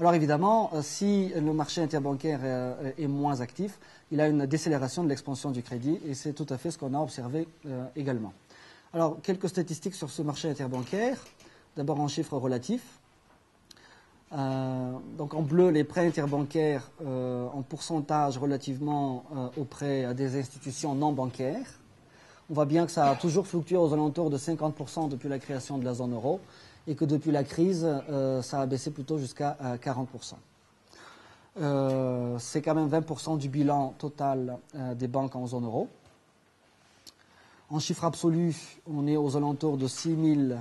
Alors évidemment, si le marché interbancaire est moins actif, il a une décélération de l'expansion du crédit et c'est tout à fait ce qu'on a observé également. Alors, quelques statistiques sur ce marché interbancaire. D'abord en chiffres relatifs. Donc en bleu, les prêts interbancaires en pourcentage relativement aux prêts à des institutions non bancaires. On voit bien que ça a toujours fluctué aux alentours de 50% depuis la création de la zone euro et que depuis la crise, ça a baissé plutôt jusqu'à 40%. C'est quand même 20% du bilan total des banques en zone euro. En chiffre absolu, on est aux alentours de 6 000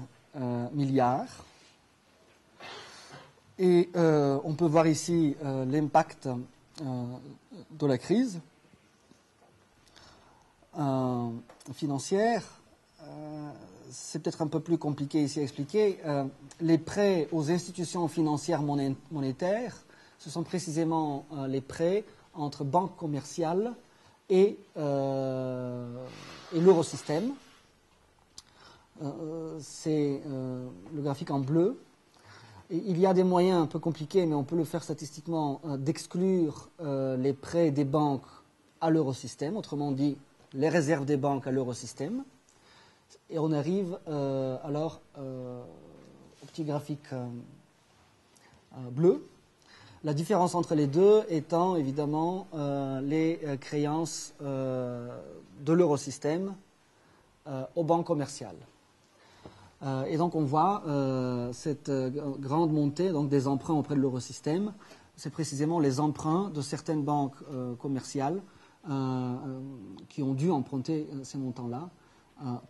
milliards. Et on peut voir ici l'impact de la crise financière. C'est peut-être un peu plus compliqué ici à expliquer. Les prêts aux institutions financières monétaires, ce sont précisément les prêts entre banques commerciales et l'eurosystème. C'est le graphique en bleu. Et il y a des moyens un peu compliqués, mais on peut le faire statistiquement, d'exclure les prêts des banques à l'eurosystème, autrement dit les réserves des banques à l'eurosystème. Et on arrive alors au petit graphique bleu. La différence entre les deux étant évidemment les créances de l'eurosystème aux banques commerciales. Et donc on voit cette grande montée donc, des emprunts auprès de l'eurosystème. C'est précisément les emprunts de certaines banques commerciales qui ont dû emprunter ces montants-là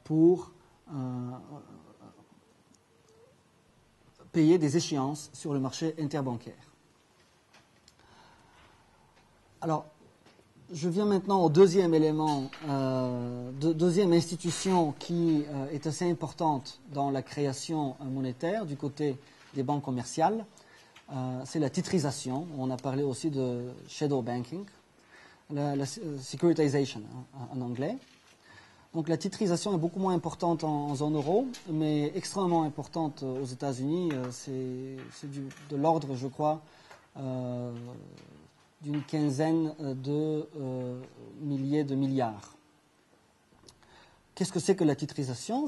pour payer des échéances sur le marché interbancaire. Alors, je viens maintenant au deuxième élément, deuxième institution qui est assez importante dans la création monétaire du côté des banques commerciales. C'est la titrisation. On a parlé aussi de shadow banking, la securitization en anglais. Donc la titrisation est beaucoup moins importante en zone euro, mais extrêmement importante aux États-Unis. C'est de l'ordre, je crois, d'une quinzaine de milliers de milliards. Qu'est-ce que c'est que la titrisation?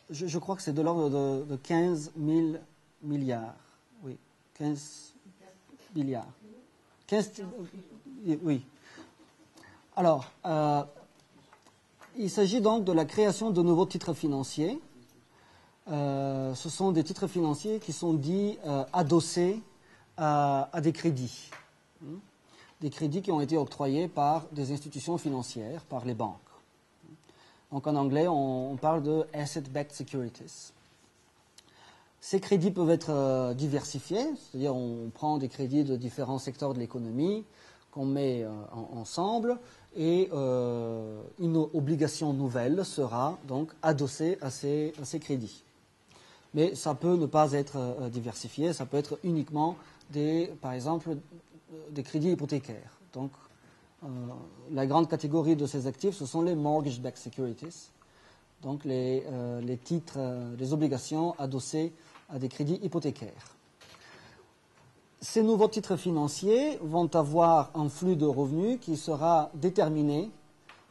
Je crois que c'est de l'ordre de 15 000 milliards. Oui, 15 milliards. 15, oui. Alors, il s'agit donc de la création de nouveaux titres financiers. Ce sont des titres financiers qui sont dits adossés à des crédits. Des crédits qui ont été octroyés par des institutions financières, par les banques. Donc en anglais, on parle de asset-backed securities. Ces crédits peuvent être diversifiés, c'est-à-dire on prend des crédits de différents secteurs de l'économie qu'on met ensemble et une obligation nouvelle sera donc adossée à ces crédits. Mais ça peut ne pas être diversifié, ça peut être uniquement par exemple, des crédits hypothécaires. Donc, la grande catégorie de ces actifs, ce sont les mortgage-backed securities, donc les titres, les obligations adossées à des crédits hypothécaires. Ces nouveaux titres financiers vont avoir un flux de revenus qui sera déterminé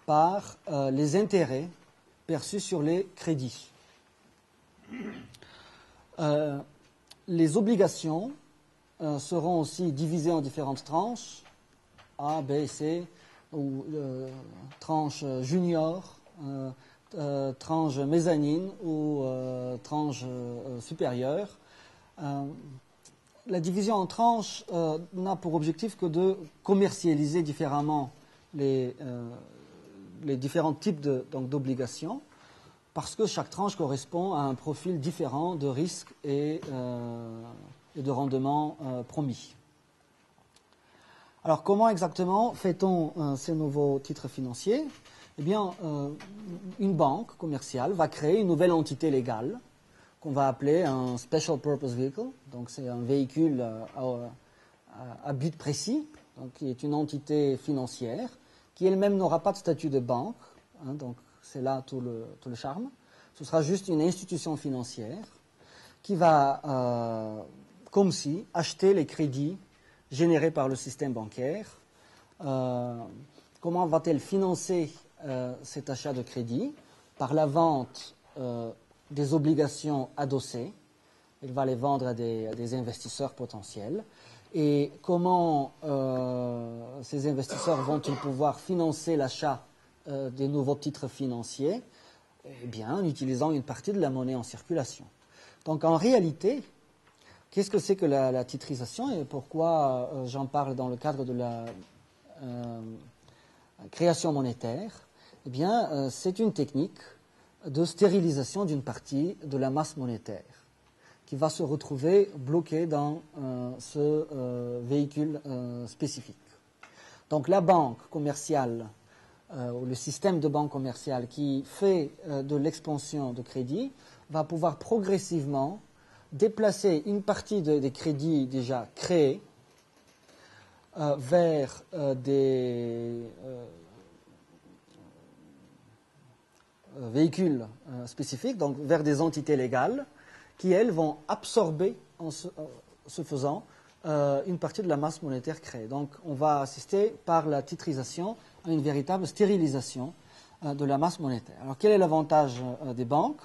par les intérêts perçus sur les crédits. Les obligations seront aussi divisées en différentes tranches, A, B, C, ou tranche junior, tranche mezzanine ou tranche supérieure. La division en tranches n'a pour objectif que de commercialiser différemment les différents types d'obligations, parce que chaque tranche correspond à un profil différent de risque et de rendement promis. Alors, comment exactement fait-on ces nouveaux titres financiers? Eh bien, une banque commerciale va créer une nouvelle entité légale qu'on va appeler un Special Purpose Vehicle. Donc, c'est un véhicule à but précis, donc qui est une entité financière, qui elle-même n'aura pas de statut de banque. Donc, c'est là tout le charme. Ce sera juste une institution financière qui va comme si acheter les crédits générés par le système bancaire. Comment va-t-elle financer cet achat de crédit? Par la vente des obligations adossées. Elle va les vendre à des investisseurs potentiels. Et comment ces investisseurs vont-ils pouvoir financer l'achat des nouveaux titres financiers? Eh bien, en utilisant une partie de la monnaie en circulation. Donc, en réalité, qu'est-ce que c'est que la titrisation et pourquoi j'en parle dans le cadre de la création monétaire? Eh bien, c'est une technique de stérilisation d'une partie de la masse monétaire qui va se retrouver bloquée dans ce véhicule spécifique. Donc, la banque commerciale ou le système de banque commerciale qui fait de l'expansion de crédit va pouvoir progressivement déplacer une partie des crédits déjà créés vers des véhicules spécifiques, donc vers des entités légales, qui, elles, vont absorber, en ce faisant, une partie de la masse monétaire créée. Donc, on va assister par la titrisation à une véritable stérilisation de la masse monétaire. Alors, quel est l'avantage des banques?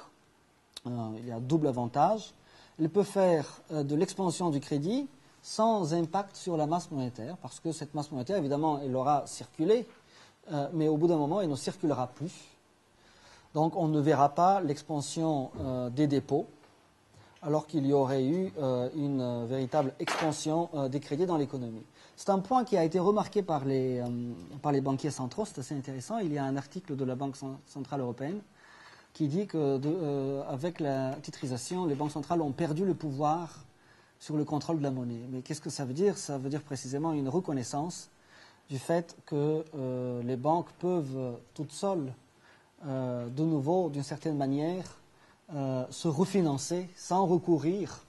Il y a un double avantage. Elles peuvent faire de l'expansion du crédit sans impact sur la masse monétaire, parce que cette masse monétaire, évidemment, elle aura circulé, mais au bout d'un moment, elle ne circulera plus. Donc, on ne verra pas l'expansion des dépôts, alors qu'il y aurait eu une véritable expansion des crédits dans l'économie. C'est un point qui a été remarqué par les banquiers centraux, c'est assez intéressant. Il y a un article de la Banque centrale européenne qui dit qu'avec la titrisation, les banques centrales ont perdu le pouvoir sur le contrôle de la monnaie. Mais qu'est-ce que ça veut dire? Ça veut dire précisément une reconnaissance du fait que les banques peuvent toutes seules, de nouveau, d'une certaine manière, se refinancer sans recourir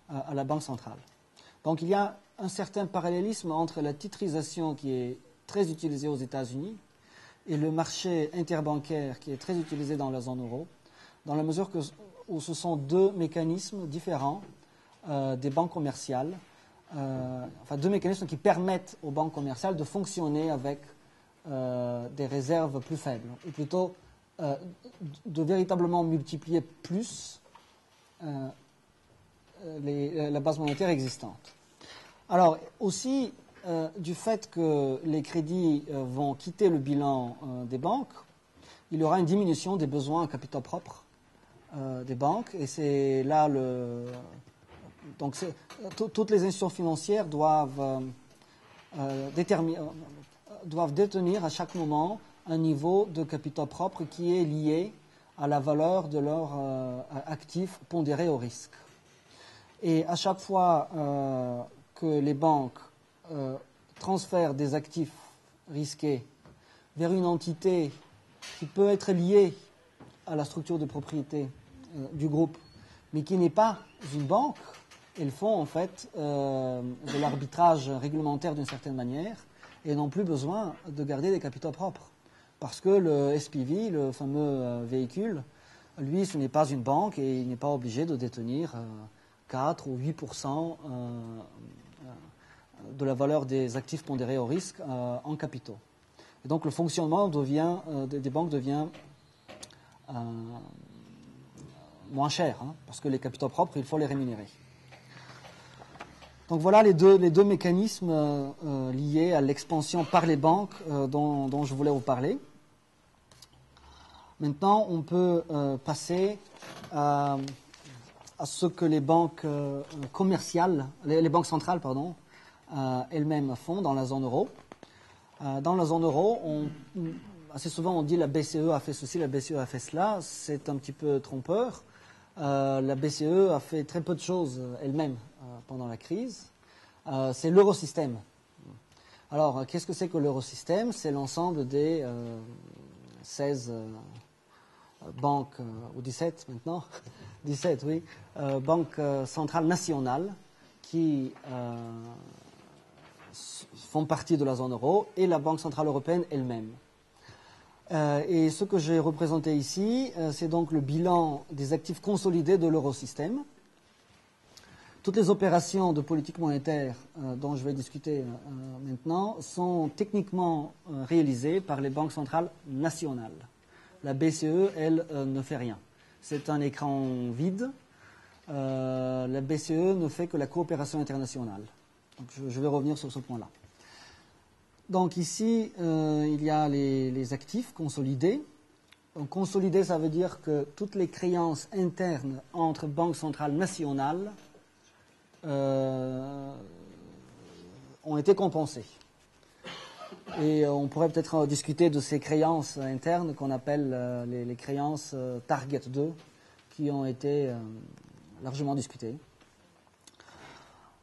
à la Banque centrale. Donc il y a un certain parallélisme entre la titrisation qui est très utilisée aux États-Unis et le marché interbancaire qui est très utilisé dans la zone euro, dans la mesure où ce sont deux mécanismes différents des banques commerciales, enfin deux mécanismes qui permettent aux banques commerciales de fonctionner avec des réserves plus faibles, ou plutôt de véritablement multiplier plus la base monétaire existante. Alors aussi, du fait que les crédits vont quitter le bilan des banques, il y aura une diminution des besoins en capitaux propres des banques, et c'est là donc toutes les institutions financières doivent détenir à chaque moment un niveau de capitaux propres qui est lié à la valeur de leurs actifs pondérés au risque. Et à chaque fois que les banques transfèrent des actifs risqués vers une entité qui peut être liée à la structure de propriété du groupe, mais qui n'est pas une banque, elles font en fait de l'arbitrage réglementaire d'une certaine manière et n'ont plus besoin de garder des capitaux propres. Parce que le SPV, le fameux véhicule, lui, ce n'est pas une banque et il n'est pas obligé de détenir 4 ou 8% de la valeur des actifs pondérés au risque en capitaux. Et donc le fonctionnement des banques devient moins cher, parce que les capitaux propres, il faut les rémunérer. Donc voilà les deux mécanismes liés à l'expansion par les banques dont je voulais vous parler. Maintenant, on peut passer à ce que les banques commerciales, les banques centrales, pardon, elles-mêmes font dans la zone euro. Dans la zone euro, assez souvent on dit la BCE a fait ceci, la BCE a fait cela. C'est un petit peu trompeur. La BCE a fait très peu de choses elle-même pendant la crise. C'est l'eurosystème. Alors, qu'est-ce que c'est que l'eurosystème? C'est l'ensemble des 16 banques, ou 17 maintenant, 17, oui, banques centrales nationales qui font partie de la zone euro et la Banque centrale européenne elle-même. Et ce que j'ai représenté ici, c'est donc le bilan des actifs consolidés de l'eurosystème. Toutes les opérations de politique monétaire dont je vais discuter maintenant sont techniquement réalisées par les banques centrales nationales. La BCE, elle, ne fait rien. C'est un écran vide. La BCE ne fait que la coopération internationale. Donc, je vais revenir sur ce point-là. Donc ici, il y a les actifs consolidés. Donc, consolidés, ça veut dire que toutes les créances internes entre banques centrales nationales ont été compensées. Et on pourrait peut-être discuter de ces créances internes qu'on appelle les créances Target 2, qui ont été largement discutées.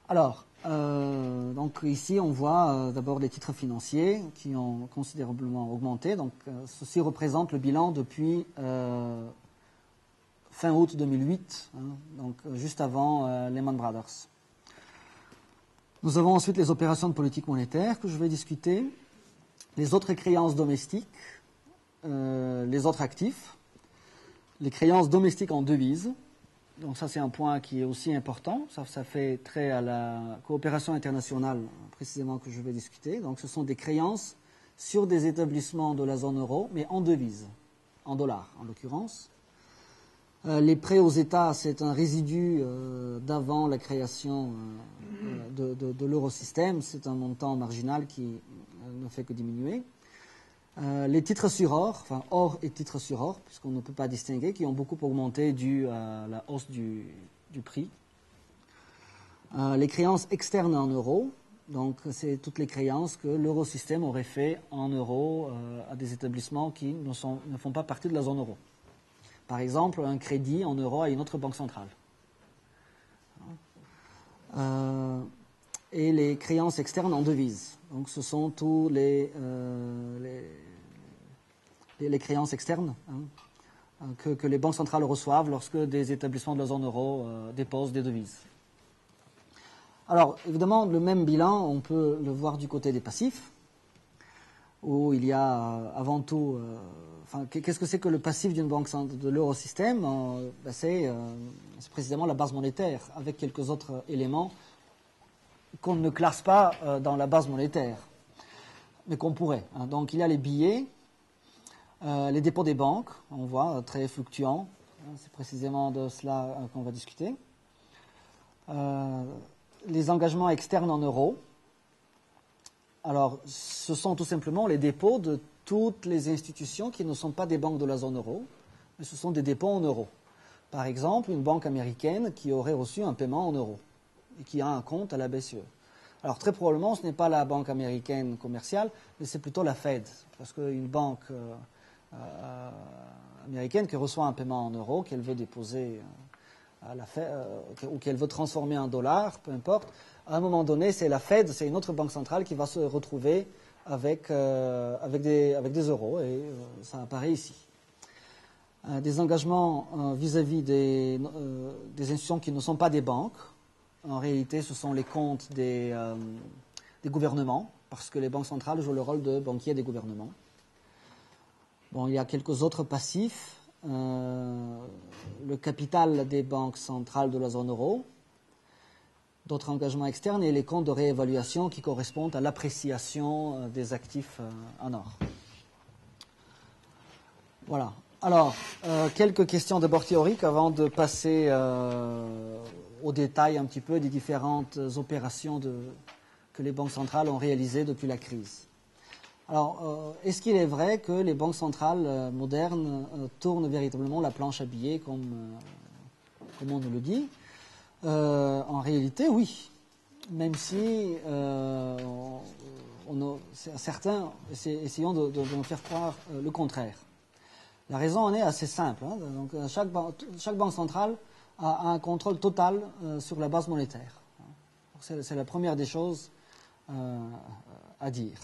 Alors, donc ici on voit d'abord les titres financiers qui ont considérablement augmenté. Donc ceci représente le bilan depuis fin août 2008, hein, donc juste avant Lehman Brothers. Nous avons ensuite les opérations de politique monétaire que je vais discuter, les autres créances domestiques, les autres actifs, les créances domestiques en devises. Donc ça, c'est un point qui est aussi important. Ça fait trait à la coopération internationale, précisément, que je vais discuter. Donc ce sont des créances sur des établissements de la zone euro, mais en devises, en dollars en l'occurrence. Les prêts aux États, c'est un résidu d'avant la création de l'eurosystème. C'est un montant marginal qui ne fait que diminuer. Les titres sur or, enfin or et titres sur or, puisqu'on ne peut pas distinguer, qui ont beaucoup augmenté dû à la hausse du prix. Les créances externes en euros, donc c'est toutes les créances que l'eurosystème aurait fait en euros à des établissements qui ne font pas partie de la zone euro. Par exemple, un crédit en euros à une autre banque centrale. Et les créances externes en devises. Donc ce sont tous les créances externes que les banques centrales reçoivent lorsque des établissements de la zone euro déposent des devises. Alors, évidemment, le même bilan, on peut le voir du côté des passifs, où il y a avant tout... qu'est-ce que c'est que le passif d'une banque de l'eurosystème? C'est précisément la base monétaire, avec quelques autres éléments qu'on ne classe pas dans la base monétaire, mais qu'on pourrait. Donc, il y a les billets, les dépôts des banques, on voit, très fluctuants. C'est précisément de cela qu'on va discuter. Les engagements externes en euros. Alors, ce sont tout simplement les dépôts de toutes les institutions qui ne sont pas des banques de la zone euro, mais ce sont des dépôts en euros. Par exemple, une banque américaine qui aurait reçu un paiement en euros et qui a un compte à la BCE. Alors, très probablement, ce n'est pas la banque américaine commerciale, mais c'est plutôt la Fed, parce qu'une banque américaine qui reçoit un paiement en euros, qu'elle veut déposer à la Fed, ou qu'elle veut transformer en dollars, peu importe, à un moment donné, c'est la Fed, c'est une autre banque centrale qui va se retrouver avec des euros, et ça apparaît ici. Des engagements vis-à-vis des institutions qui ne sont pas des banques. En réalité, ce sont les comptes des gouvernements, parce que les banques centrales jouent le rôle de banquiers des gouvernements. Bon, il y a quelques autres passifs. Le capital des banques centrales de la zone euro, d'autres engagements externes et les comptes de réévaluation qui correspondent à l'appréciation des actifs en or. Voilà. Alors, quelques questions d'abord théoriques avant de passer au détail un petit peu des différentes opérations que les banques centrales ont réalisées depuis la crise. Alors, est-ce qu'il est vrai que les banques centrales modernes tournent véritablement la planche à billets comme on nous le dit? En réalité, oui. Même si certains essayons de nous faire croire le contraire. La raison en est assez simple. Donc, chaque banque centrale a un contrôle total sur la base monétaire. C'est la première des choses à dire.